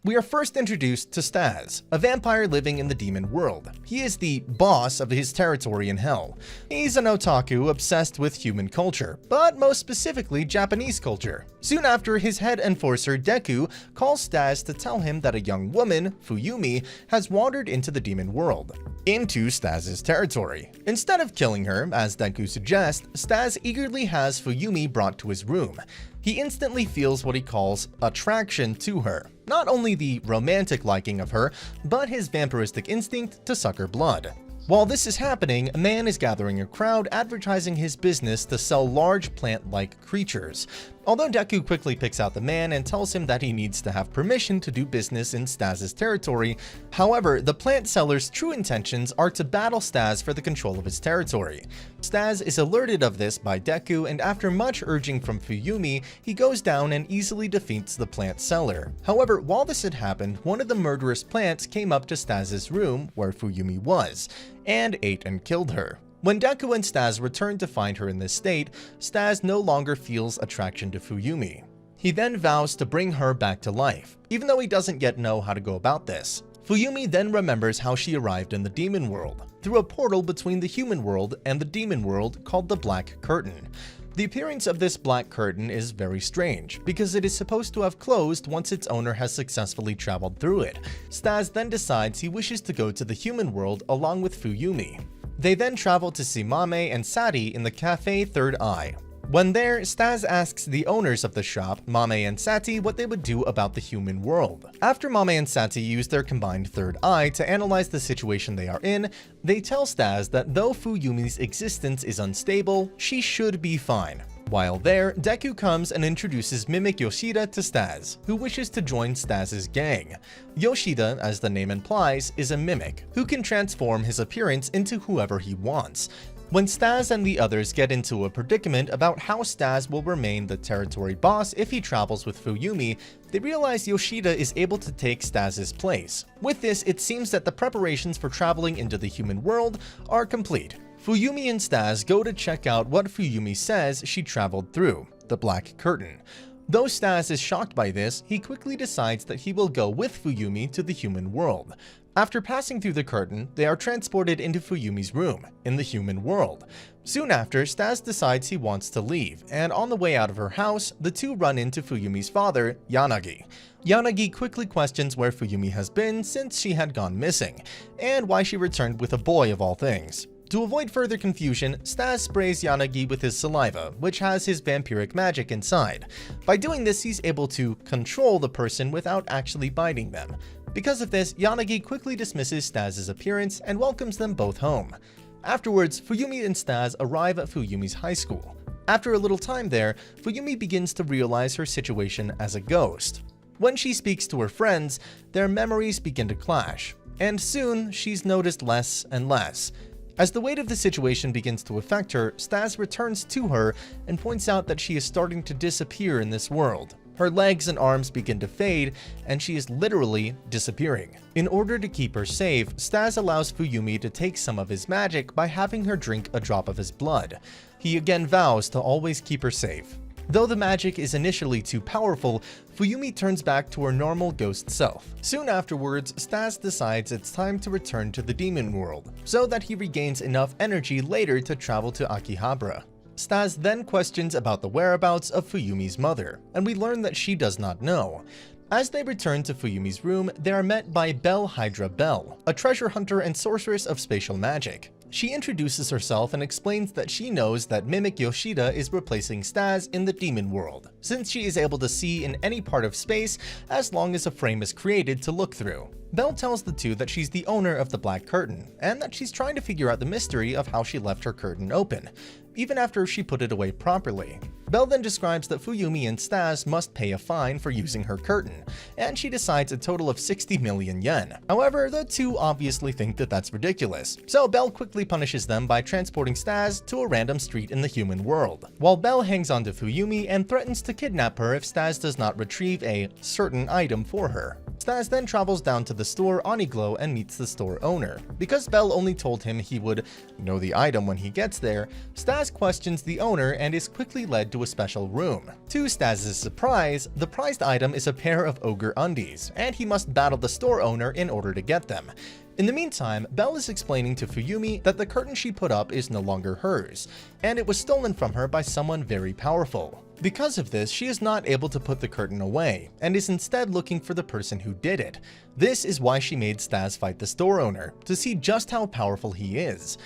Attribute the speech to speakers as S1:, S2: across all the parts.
S1: We are first introduced to Stas, a vampire living in the demon world. He is the boss of his territory in hell. He's an otaku obsessed with human culture, but most specifically Japanese culture. Soon after, his head enforcer Deku calls Stas to tell him that a young woman, Fuyumi, has wandered into the demon world, into Stas's territory. Instead of killing her, as Deku suggests, Stas eagerly has Fuyumi brought to his room. He instantly feels what he calls attraction to her. Not only the romantic liking of her, but his vampiristic instinct to suck her blood. While this is happening, a man is gathering a crowd advertising his business to sell large plant-like creatures. Although Deku quickly picks out the man and tells him that he needs to have permission to do business in Stas's territory, however, the plant seller's true intentions are to battle Stas for the control of his territory. Stas is alerted of this by Deku, and after much urging from Fuyumi, he goes down and easily defeats the plant seller. However, while this had happened, one of the murderous plants came up to Stas's room, where Fuyumi was, and ate and killed her. When Deku and Stas return to find her in this state, Stas no longer feels attraction to Fuyumi. He then vows to bring her back to life, even though he doesn't yet know how to go about this. Fuyumi then remembers how she arrived in the demon world, through a portal between the human world and the demon world called the Black Curtain. The appearance of this black curtain is very strange, because it is supposed to have closed once its owner has successfully traveled through it. Stas then decides he wishes to go to the human world along with Fuyumi. They then travel to see Mame and Sati in the Cafe Third Eye. When there, Stas asks the owners of the shop, Mame and Sati, what they would do about the human world. After Mame and Sati use their combined third eye to analyze the situation they are in, they tell Stas that though Fuyumi's existence is unstable, she should be fine. While there, Deku comes and introduces Mimic Yoshida to Stas, who wishes to join Stas's gang. Yoshida, as the name implies, is a mimic, who can transform his appearance into whoever he wants. When Stas and the others get into a predicament about how Stas will remain the territory boss if he travels with Fuyumi, they realize Yoshida is able to take Stas's place. With this, it seems that the preparations for traveling into the human world are complete. Fuyumi and Stas go to check out what Fuyumi says she traveled through, the Black Curtain. Though Stas is shocked by this, he quickly decides that he will go with Fuyumi to the human world. After passing through the curtain, they are transported into Fuyumi's room, in the human world. Soon after, Stas decides he wants to leave, and on the way out of her house, the two run into Fuyumi's father, Yanagi. Yanagi quickly questions where Fuyumi has been since she had gone missing, and why she returned with a boy of all things. To avoid further confusion, Stas sprays Yanagi with his saliva, which has his vampiric magic inside. By doing this, he's able to control the person without actually biting them. Because of this, Yanagi quickly dismisses Stas's appearance and welcomes them both home. Afterwards, Fuyumi and Stas arrive at Fuyumi's high school. After a little time there, Fuyumi begins to realize her situation as a ghost. When she speaks to her friends, their memories begin to clash, and soon she's noticed less and less. As the weight of the situation begins to affect her, Stas returns to her and points out that she is starting to disappear in this world. Her legs and arms begin to fade, and she is literally disappearing. In order to keep her safe, Stas allows Fuyumi to take some of his magic by having her drink a drop of his blood. He again vows to always keep her safe. Though the magic is initially too powerful, Fuyumi turns back to her normal ghost self. Soon afterwards, Stas decides it's time to return to the demon world, so that he regains enough energy later to travel to Akihabara. Stas then questions about the whereabouts of Fuyumi's mother, and we learn that she does not know. As they return to Fuyumi's room, they are met by Belle Hydra Belle, a treasure hunter and sorceress of spatial magic. She introduces herself and explains that she knows that Mimic Yoshida is replacing Stas in the demon world, since she is able to see in any part of space as long as a frame is created to look through. Belle tells the two that she's the owner of the Black Curtain, and that she's trying to figure out the mystery of how she left her curtain open, even after she put it away properly. Belle then describes that Fuyumi and Stas must pay a fine for using her curtain, and she decides a total of 60 million yen. However, the two obviously think that that's ridiculous, so Belle quickly punishes them by transporting Stas to a random street in the human world, while Belle hangs on to Fuyumi and threatens to kidnap her if Stas does not retrieve a certain item for her. Stas then travels down to the store Oniglo and meets the store owner. Because Bell only told him he would know the item when he gets there, Stas questions the owner and is quickly led to a special room. To Stas' surprise, the prized item is a pair of ogre undies, and he must battle the store owner in order to get them. In the meantime, Belle is explaining to Fuyumi that the curtain she put up is no longer hers, and it was stolen from her by someone very powerful. Because of this, she is not able to put the curtain away, and is instead looking for the person who did it. This is why she made Stas fight the store owner, to see just how powerful he is.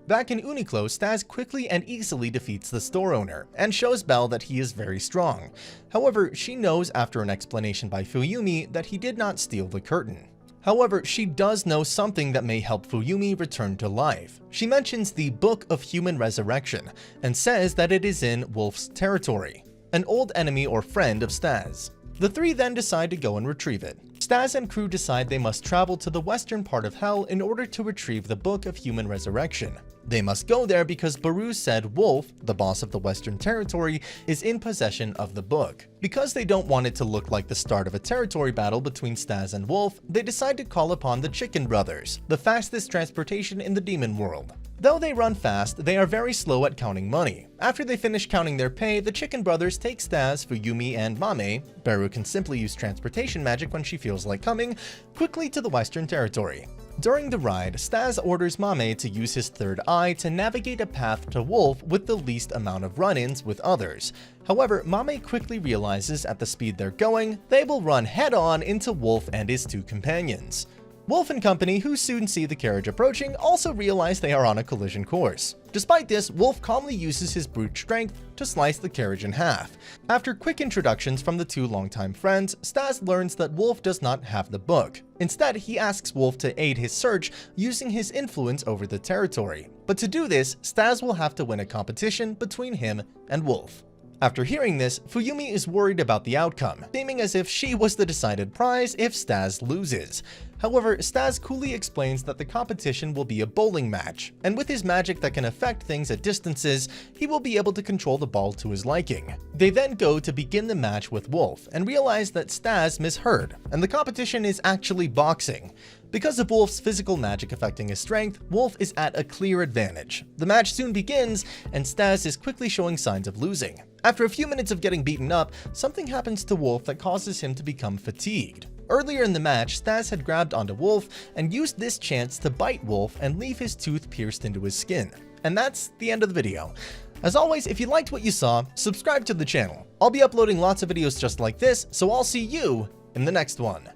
S1: Back in Uniqlo, Stas quickly and easily defeats the store owner, and shows Belle that he is very strong. However, she knows after an explanation by Fuyumi that he did not steal the curtain. However, she does know something that may help Fuyumi return to life. She mentions the Book of Human Resurrection, and says that it is in Wolf's territory, an old enemy or friend of Stas. The three then decide to go and retrieve it. Stas and crew decide they must travel to the western part of Hell in order to retrieve the Book of Human Resurrection. They must go there because Baru said Wolf, the boss of the Western Territory, is in possession of the book. Because they don't want it to look like the start of a territory battle between Stas and Wolf, they decide to call upon the Chicken Brothers, the fastest transportation in the demon world. Though they run fast, they are very slow at counting money. After they finish counting their pay, the Chicken Brothers take Stas, Fuyumi, and Mame, Baru can simply use transportation magic when she feels like coming, quickly to the Western Territory. During the ride, Stas orders Mame to use his third eye to navigate a path to Wolf with the least amount of run-ins with others. However, Mame quickly realizes at the speed they're going, they will run head-on into Wolf and his two companions. Wolf and company, who soon see the carriage approaching, also realize they are on a collision course. Despite this, Wolf calmly uses his brute strength to slice the carriage in half. After quick introductions from the two longtime friends, Stas learns that Wolf does not have the book. Instead, he asks Wolf to aid his search using his influence over the territory. But to do this, Stas will have to win a competition between him and Wolf. After hearing this, Fuyumi is worried about the outcome, seeming as if she was the decided prize if Stas loses. However, Stas coolly explains that the competition will be a bowling match, and with his magic that can affect things at distances, he will be able to control the ball to his liking. They then go to begin the match with Wolf, and realize that Stas misheard, and the competition is actually boxing. Because of Wolf's physical magic affecting his strength, Wolf is at a clear advantage. The match soon begins, and Stas is quickly showing signs of losing. After a few minutes of getting beaten up, something happens to Wolf that causes him to become fatigued. Earlier in the match, Stas had grabbed onto Wolf and used this chance to bite Wolf and leave his tooth pierced into his skin. And that's the end of the video. As always, if you liked what you saw, subscribe to the channel. I'll be uploading lots of videos just like this, so I'll see you in the next one.